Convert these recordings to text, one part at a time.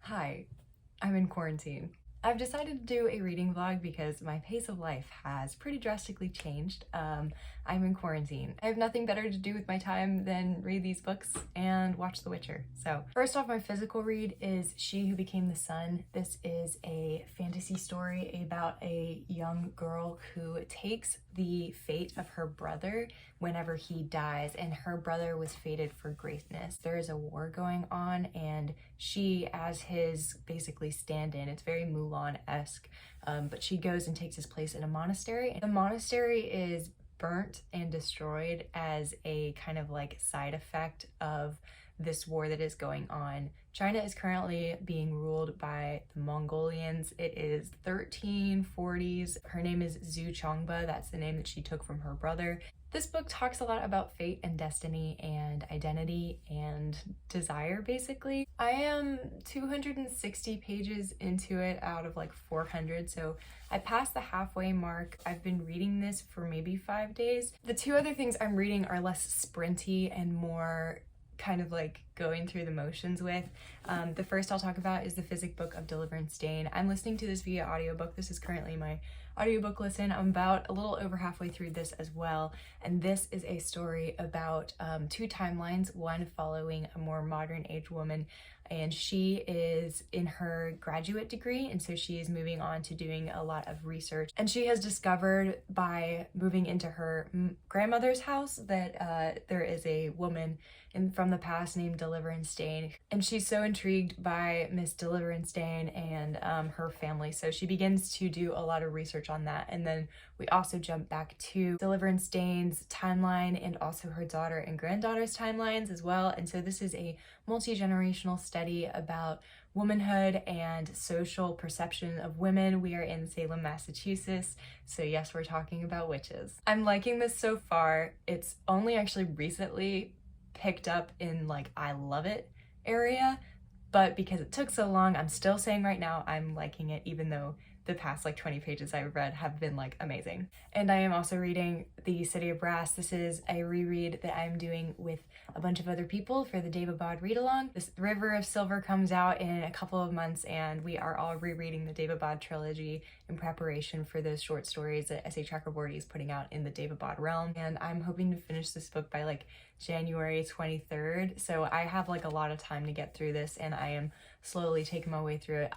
Hi, I'm in quarantine. I've decided to do a reading vlog because my pace of life has pretty drastically changed. I'm in quarantine. I have nothing better to do with my time than read these books and watch The Witcher. So first off, my physical read is She Who Became the Sun. This is a fantasy story about a young girl who takes the fate of her brother whenever he dies, and her brother was fated for greatness. There is a war going on, and she, as his basically stand-in, it's very Mulan-esque, but she goes and takes his place in a monastery. The monastery is burnt and destroyed as a kind of like side effect of this war that is going on. China is currently being ruled by the Mongolians. It is 1340s. Her name is Zhu Chongba. That's the name that she took from her brother. This book talks a lot about fate and destiny and identity and desire, basically. I am 260 pages into it out of like 400, so I passed the halfway mark. I've been reading this for maybe 5 days. The two other things I'm reading are less sprinty and more kind of like going through the motions with. The first I'll talk about is the Physic book of Deliverance, Dane. I'm listening to this via audiobook. This is currently my audiobook listen. I'm about a little over halfway through this as well, and this is a story about two timelines, one following a more modern age woman, and she is in her graduate degree, and so she is moving on to doing a lot of research, and she has discovered by moving into her grandmother's house that there is a woman from the past named Deliverance Dane, and she's so intrigued by Miss Deliverance Dane and her family, so she begins to do a lot of research on that. And then we also jump back to Deliverance Dane's timeline and also her daughter and granddaughter's timelines as well. And so this is a multi-generational study about womanhood and social perception of women. We are in Salem, Massachusetts, so yes, we're talking about witches. I'm liking this so far. It's only actually recently picked up in like I love it area, but because it took so long, I'm still saying right now I'm liking it, even though the past like 20 pages I've read have been like amazing. And I am also reading The City of Brass. This is a reread that I'm doing with a bunch of other people for the David Bod read along. This River of Silver comes out in a couple of months, and we are all rereading the David Bod trilogy in preparation for those short stories that S.A. Chakraborty is putting out in the David Bod realm. And I'm hoping to finish this book by like January 23rd. So I have like a lot of time to get through this, and I am slowly taking my way through it.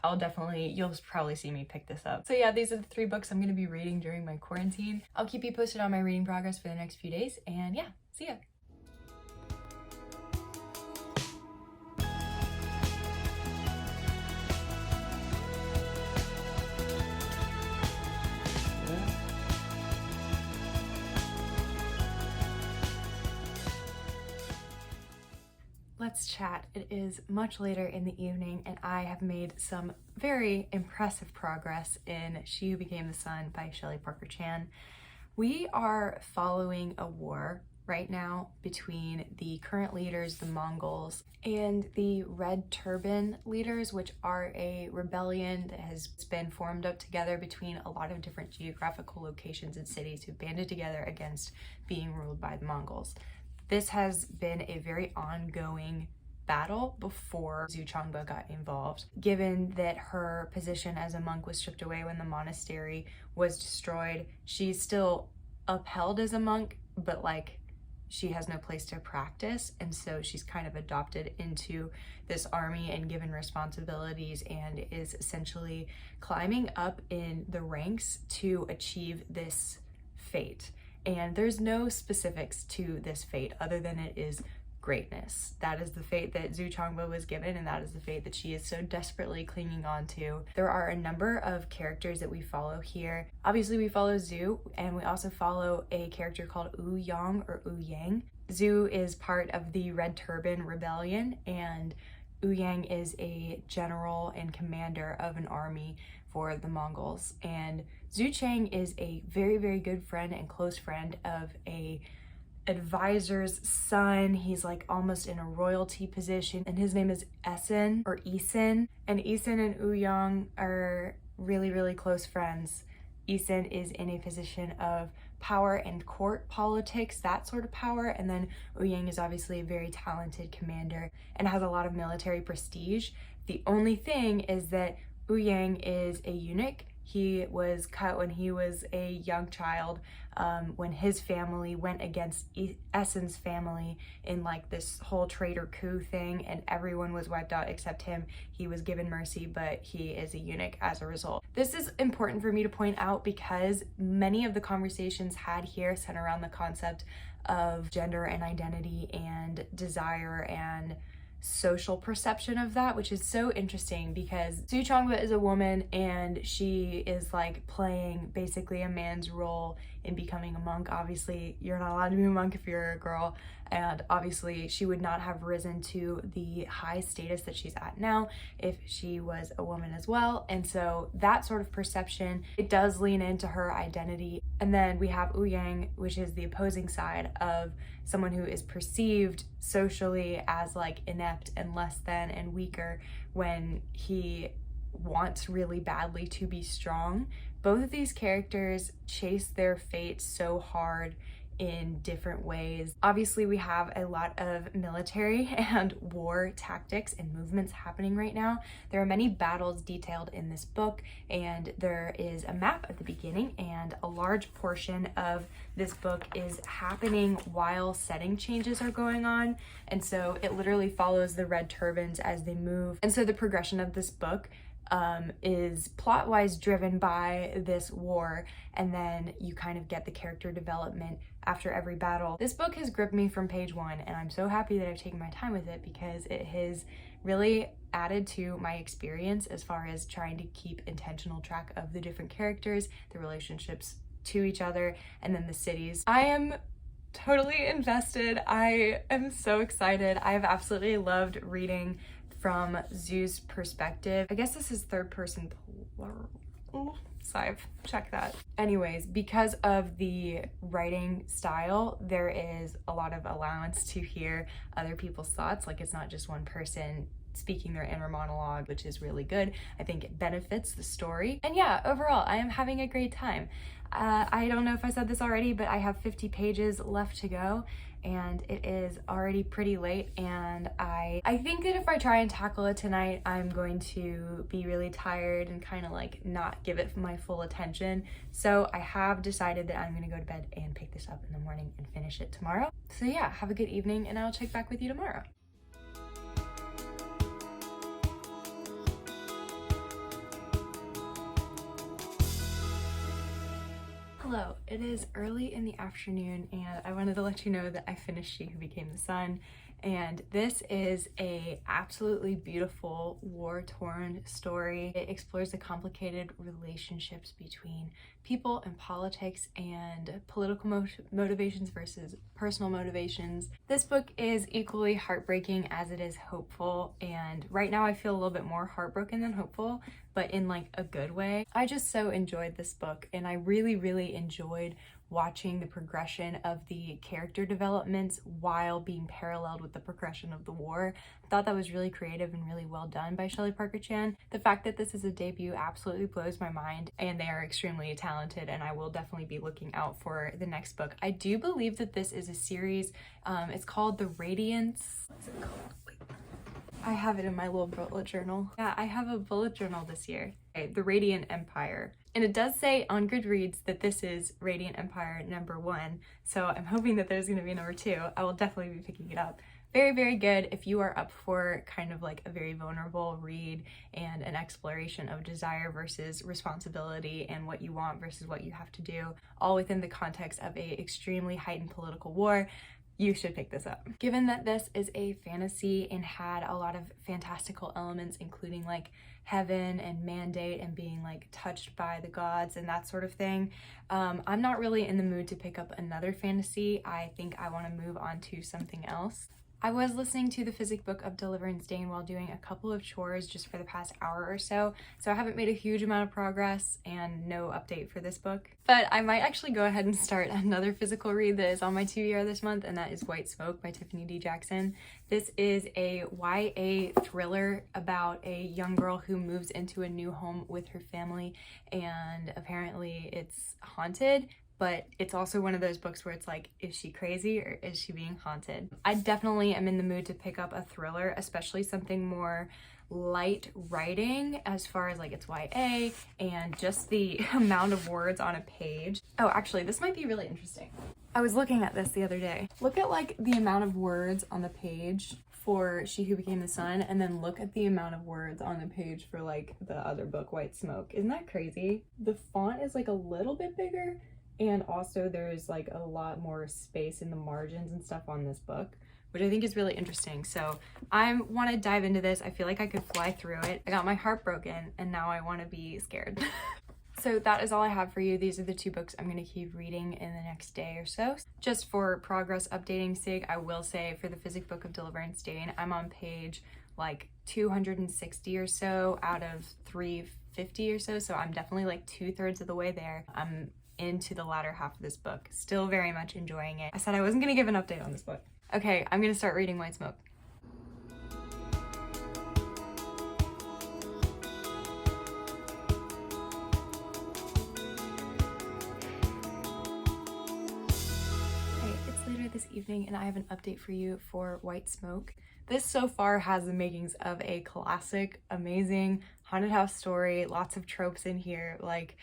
You'll probably see me pick this up. So yeah, these are the 3 books I'm going to be reading during my quarantine. I'll keep you posted on my reading progress for the next few days, and yeah, see ya. Let's chat. It is much later in the evening, and I have made some very impressive progress in She Who Became the Sun by Shelley Parker Chan. We are following a war right now between the current leaders, the Mongols, and the Red Turban leaders, which are a rebellion that has been formed up together between a lot of different geographical locations and cities who banded together against being ruled by the Mongols. This has been a very ongoing battle before Zhu Chongba got involved. Given that her position as a monk was stripped away when the monastery was destroyed, she's still upheld as a monk, but like she has no place to practice, and so she's kind of adopted into this army and given responsibilities and is essentially climbing up in the ranks to achieve this fate. And there's no specifics to this fate other than it is greatness. That is the fate that Zhu Chongba was given, and that is the fate that she is so desperately clinging on to. There are a number of characters that we follow here. Obviously we follow Zhu, and we also follow a character called Wu Yang or Wu Yang. Zhu is part of the Red Turban Rebellion, and Wu Yang is a general and commander of an army for the Mongols. And Zhu Chang is a very, very good friend and close friend of a advisor's son. He's like almost in a royalty position, and his name is Essen or Eason. And Eason and Ouyang are really, really close friends. Eason is in a position of power and court politics, that sort of power, and then Ouyang is obviously a very talented commander and has a lot of military prestige. The only thing is that Yang is a eunuch. He was cut when he was a young child, when his family went against Essen's family in like this whole traitor coup thing, and everyone was wiped out except him. He was given mercy, but he is a eunuch as a result. This is important for me to point out because many of the conversations had here center around the concept of gender and identity and desire and social perception of that, which is so interesting because Su Changba is a woman and she is like playing basically a man's role in becoming a monk. Obviously, you're not allowed to be a monk if you're a girl, and obviously she would not have risen to the high status that she's at now if she was a woman as well. And so that sort of perception, it does lean into her identity. And then we have Yang, which is the opposing side of someone who is perceived socially as like inept and less than and weaker when he wants really badly to be strong. Both of these characters chase their fate so hard in different ways. Obviously, we have a lot of military and war tactics and movements happening right now. There are many battles detailed in this book, and there is a map at the beginning, and a large portion of this book is happening while setting changes are going on. And so it literally follows the red turbans as they move. And so the progression of this book is plot-wise driven by this war, and then you kind of get the character development after every battle. This book has gripped me from page one, and I'm so happy that I've taken my time with it because it has really added to my experience as far as trying to keep intentional track of the different characters, the relationships to each other, and then the cities. I am totally invested. I am so excited. I've absolutely loved reading from Zu's perspective. I guess this is third person plural. Sive, check that. Anyways, because of the writing style, there is a lot of allowance to hear other people's thoughts. Like, it's not just one person speaking their inner monologue, which is really good. I think it benefits the story. And yeah, overall, I am having a great time. I don't know if I said this already, but I have 50 pages left to go, and it is already pretty late, and I think that if I try and tackle it tonight, I'm going to be really tired and kind of like not give it my full attention. So I have decided that I'm gonna go to bed and pick this up in the morning and finish it tomorrow. So yeah, have a good evening, and I'll check back with you tomorrow. Hello, it is early in the afternoon, and I wanted to let you know that I finished She Who Became the Sun, and this is a absolutely beautiful war-torn story. It explores the complicated relationships between people and politics and political motivations versus personal motivations. This book is equally heartbreaking as it is hopeful, and right now I feel a little bit more heartbroken than hopeful, but in like a good way. I just so enjoyed this book, and I really enjoyed watching the progression of the character developments while being paralleled with the progression of the war. I thought that was really creative and really well done by Shelley Parker-Chan. The fact that this is a debut absolutely blows my mind, and they are extremely talented, and I will definitely be looking out for the next book. I do believe that this is a series. It's called The Radiance. What's it called? Wait. I have it in my little bullet journal. Yeah, I have a bullet journal this year. Okay, The Radiant Empire. And it does say on Goodreads that this is Radiant Empire #1, so I'm hoping that there's going to be #2. I will definitely be picking it up. Very good if you are up for kind of like a very vulnerable read and an exploration of desire versus responsibility and what you want versus what you have to do, all within the context of a extremely heightened political war. You should pick this up. Given that this is a fantasy and had a lot of fantastical elements, including like heaven and mandate and being like touched by the gods and that sort of thing, I'm not really in the mood to pick up another fantasy. I think I want to move on to something else. I was listening to the Physic book of Deliverance, Dane, while doing a couple of chores just for the past hour or so I haven't made a huge amount of progress and no update for this book. But I might actually go ahead and start another physical read that is on my TBR this month, and that is White Smoke by Tiffany D. Jackson. This is a YA thriller about a young girl who moves into a new home with her family, and apparently it's haunted. But it's also one of those books where it's like, is she crazy or is she being haunted? I definitely am in the mood to pick up a thriller, especially something more light writing as far as like it's YA and just the amount of words on a page. Oh, actually, this might be really interesting. I was looking at this the other day. Look at like the amount of words on the page for She Who Became the Sun, and then look at the amount of words on the page for like the other book, White Smoke. Isn't that crazy? The font is like a little bit bigger, and also there's like a lot more space in the margins and stuff on this book, which I think is really interesting. So I want to dive into this. I feel like I could fly through it. I got my heart broken and now I want to be scared. So that is all I have for you. These are the 2 books I'm going to keep reading in the next day or so. Just for progress updating sake, I will say for the Physic book of Deliverance, Dane, I'm on page like 260 or so out of 350 or so. So I'm definitely like 2/3 of the way there. I'm into the latter half of this book. Still very much enjoying it. I said I wasn't going to give an update on this book. Okay, I'm going to start reading White Smoke. This evening and I have an update for you for White Smoke. This so far has the makings of a classic, amazing haunted house story. Lots of tropes in here, like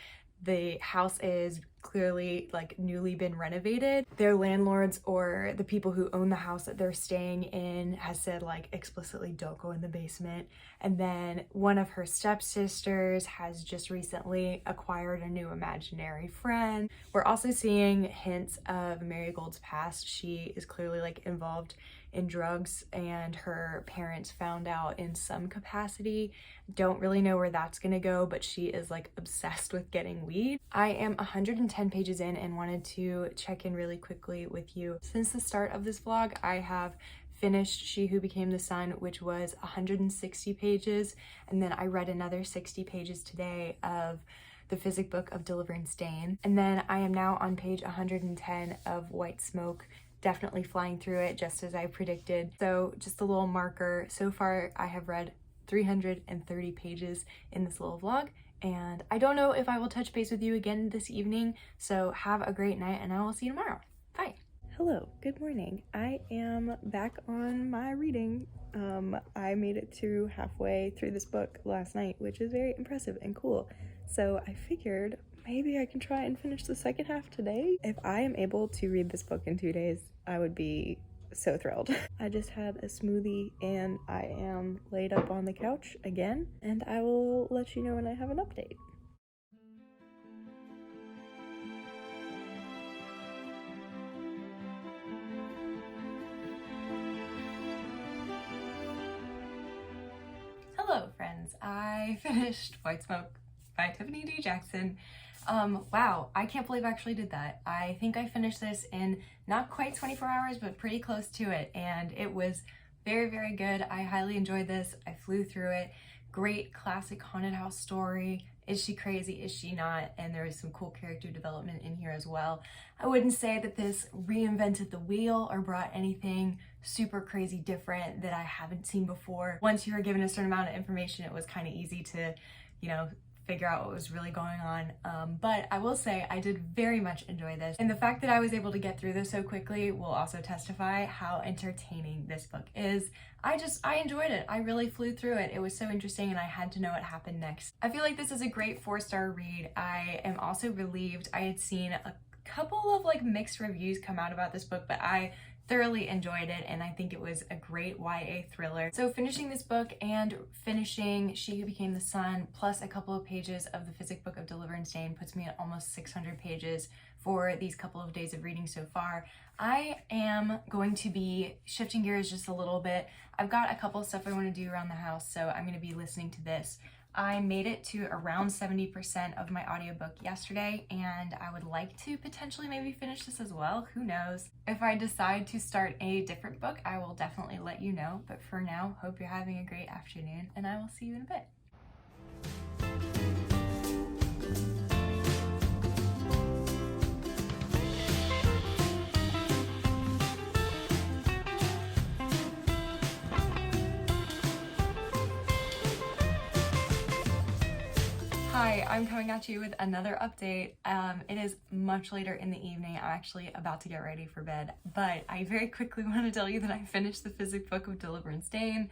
the house is clearly like newly been renovated. Their landlords or the people who own the house that they're staying in has said like explicitly don't go in the basement. And then one of her stepsisters has just recently acquired a new imaginary friend. We're also seeing hints of Marigold's past. She is clearly like involved in drugs and her parents found out in some capacity. Don't really know where that's gonna go, but she is like obsessed with getting weed. I am 110 pages in and wanted to check in really quickly with you. Since the start of this vlog, I have finished She Who Became the Sun, which was 160 pages, and then I read another 60 pages today of the Physic book of Deliverance, Dane. And then I am now on page 110 of White Smoke, definitely flying through it just as I predicted. So just a little marker. So far I have read 330 pages in this little vlog, and I don't know if I will touch base with you again this evening. So have a great night and I will see you tomorrow. Bye. Hello, good morning. I am back on my reading. I made it to halfway through this book last night, which is very impressive and cool. So I figured maybe I can try and finish the second half today. If I am able to read this book in 2 days, I would be so thrilled. I just had a smoothie and I am laid up on the couch again, and I will let you know when I have an update. Hello friends, I finished White Smoke by Tiffany D. Jackson. Wow, I can't believe I actually did that. I think I finished this in not quite 24 hours, but pretty close to it, and it was very, very good. I highly enjoyed this. I flew through it. Great classic haunted house story. Is she crazy? Is she not? And there is some cool character development in here as well. I wouldn't say that this reinvented the wheel or brought anything super crazy different that I haven't seen before. Once you were given a certain amount of information, it was kind of easy to, figure out what was really going on. But I will say I did very much enjoy this. And the fact that I was able to get through this so quickly will also testify how entertaining this book is. I enjoyed it. I really flew through it. It was so interesting and I had to know what happened next. I feel like this is a great 4-star read. I am also relieved. I had seen a couple of like mixed reviews come out about this book, but I thoroughly enjoyed it and I think it was a great YA thriller. So finishing this book and finishing She Who Became the Sun plus a couple of pages of the Physic book of Deliverance, Dane puts me at almost 600 pages for these couple of days of reading so far. I am going to be shifting gears just a little bit. I've got a couple of stuff I want to do around the house, so I'm going to be listening to this. I made it to around 70% of my audiobook yesterday, and I would like to potentially maybe finish this as well. Who knows? If I decide to start a different book, I will definitely let you know. But for now, hope you're having a great afternoon, and I will see you in a bit. Hi, I'm coming at you with another update. It is much later in the evening. I'm actually about to get ready for bed, but I very quickly want to tell you that I finished the Physic book of Deliverance, Dane.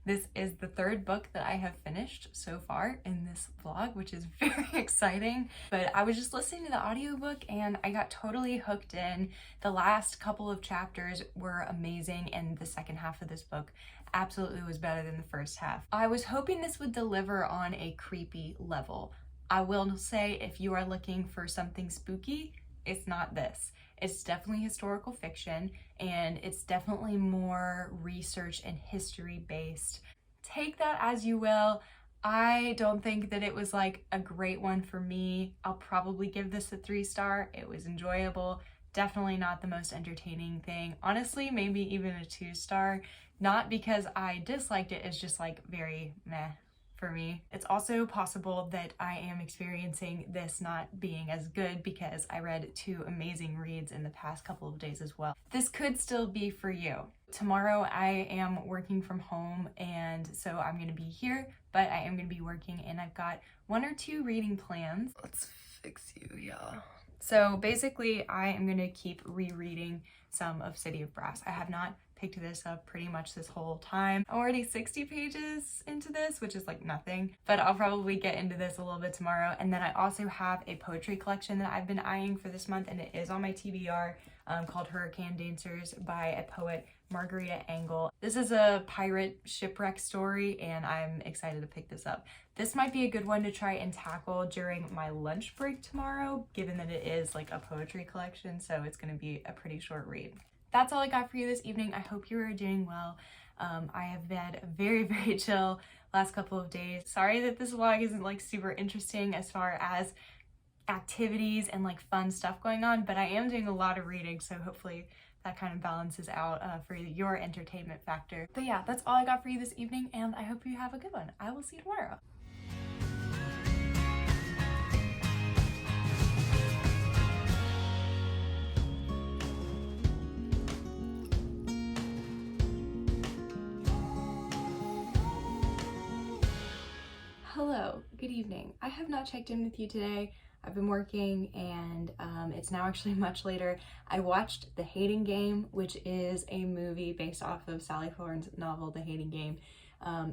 This is the third book that I have finished so far in this vlog, which is very exciting. But I was just listening to the audiobook and I got totally hooked in. The last couple of chapters were amazing, and the second half of this book absolutely was better than the first half. I was hoping this would deliver on a creepy level. I will say, if you are looking for something spooky, it's not this. It's definitely historical fiction, and it's definitely more research and history based. Take that as you will. I don't think that it was like a great one for me. I'll probably give this a 3-star. It was enjoyable. Definitely not the most entertaining thing. Honestly, maybe even a 2-star. Not because I disliked it, it's just like very meh for me. It's also possible that I am experiencing this not being as good because I read 2 amazing reads in the past couple of days as well. This could still be for you. Tomorrow I am working from home, and so I'm gonna be here, but I am gonna be working, and I've got 1 or 2 reading plans. Let's fix you, yeah. So basically I am gonna keep rereading some of City of Brass. I have not picked this up pretty much this whole time. I'm already 60 pages into this, which is like nothing, but I'll probably get into this a little bit tomorrow. And then I also have a poetry collection that I've been eyeing for this month, and it is on my TBR, called Hurricane Dancers by a poet, Margarita Engel. This is a pirate shipwreck story, and I'm excited to pick this up. This might be a good one to try and tackle during my lunch break tomorrow, given that it is like a poetry collection, so it's gonna be a pretty short read. That's all I got for you this evening. I hope you are doing well. I have been very chill last couple of days. Sorry that this vlog isn't like super interesting as far as activities and like fun stuff going on, but I am doing a lot of reading, so hopefully that kind of balances out for your entertainment factor. But yeah, that's all I got for you this evening, and I hope you have a good one. I will see you tomorrow. Hello, good evening. I have not checked in with you today. I've been working, and it's now actually much later. I watched The Hating Game, which is a movie based off of Sally Thorne's novel, The Hating Game.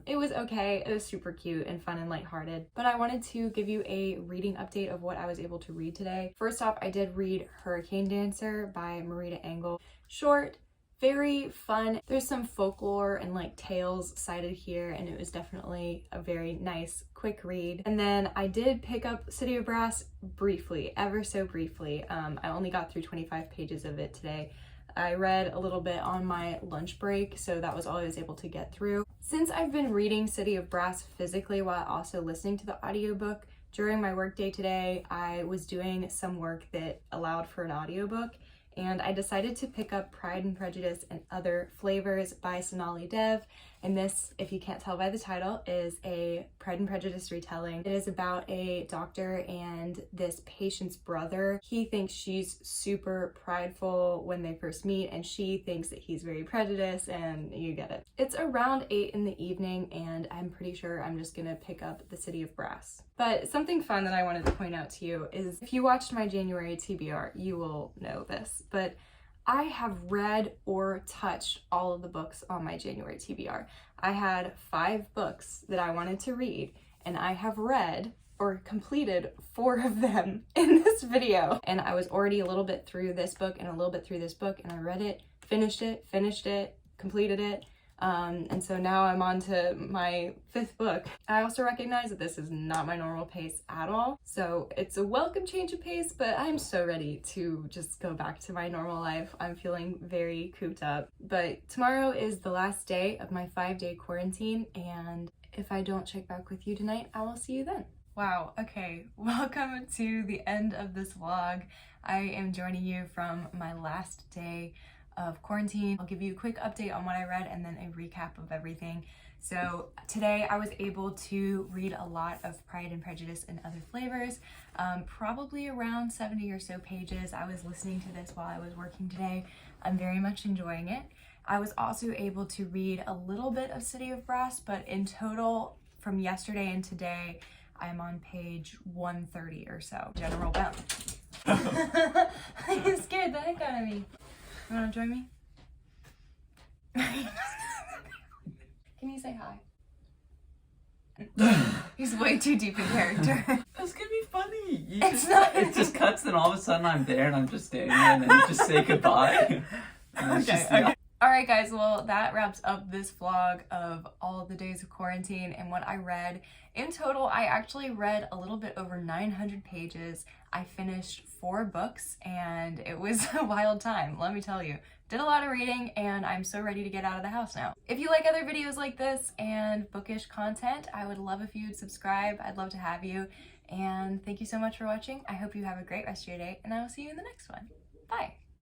It was okay. It was super cute and fun and lighthearted, but I wanted to give you a reading update of what I was able to read today. First off, I did read Hurricane Dancer by Margarita Engel. Short, very fun. There's some folklore and like tales cited here, and it was definitely a very nice, quick read. And then I did pick up City of Brass briefly, ever so briefly. I only got through 25 pages of it today. I read a little bit on my lunch break, so that was all I was able to get through. Since I've been reading City of Brass physically while also listening to the audiobook, during my workday today, I was doing some work that allowed for an audiobook, and I decided to pick up Pride and Prejudice and Other Flavors by Sonali. And this, if you can't tell by the title, is a Pride and Prejudice retelling. It is about a doctor and this patient's brother. He thinks she's super prideful when they first meet, and she thinks that he's very prejudiced, and you get it. It's around 8 in the evening, and I'm pretty sure I'm just gonna pick up The City of Brass. But something fun that I wanted to point out to you is, if you watched my January TBR, you will know this, but I have read or touched all of the books on my January TBR. I had 5 books that I wanted to read, and I have read or completed 4 of them in this video. And I was already a little bit through this book and a little bit through this book, and I read it, finished it, completed it. And so now I'm on to my 5th book. I also recognize that this is not my normal pace at all, so it's a welcome change of pace, but I'm so ready to just go back to my normal life. I'm feeling very cooped up. But tomorrow is the last day of my 5-day quarantine, and if I don't check back with you tonight, I will see you then. Wow, okay, welcome to the end of this vlog. I am joining you from my last day of quarantine. I'll give you a quick update on what I read and then a recap of everything. So today I was able to read a lot of Pride and Prejudice and Other Flavors, probably around 70 or so pages. I was listening to this while I was working today. I'm very much enjoying it. I was also able to read a little bit of City of Brass, but in total from yesterday and today, I'm on page 130 or so. General bounce. You scared the heck out of me. You wanna join me? Can you say hi? He's way too deep in character. That's gonna be funny. It just cuts, and all of a sudden I'm there and I'm just standing there, and then you just say goodbye. Okay. Alright guys, well that wraps up this vlog of all the days of quarantine and what I read. In total, I actually read a little bit over 900 pages. I finished 4 books and it was a wild time, let me tell you. Did a lot of reading and I'm so ready to get out of the house now. If you like other videos like this and bookish content, I would love if you would subscribe. I'd love to have you. And thank you so much for watching. I hope you have a great rest of your day and I will see you in the next one. Bye!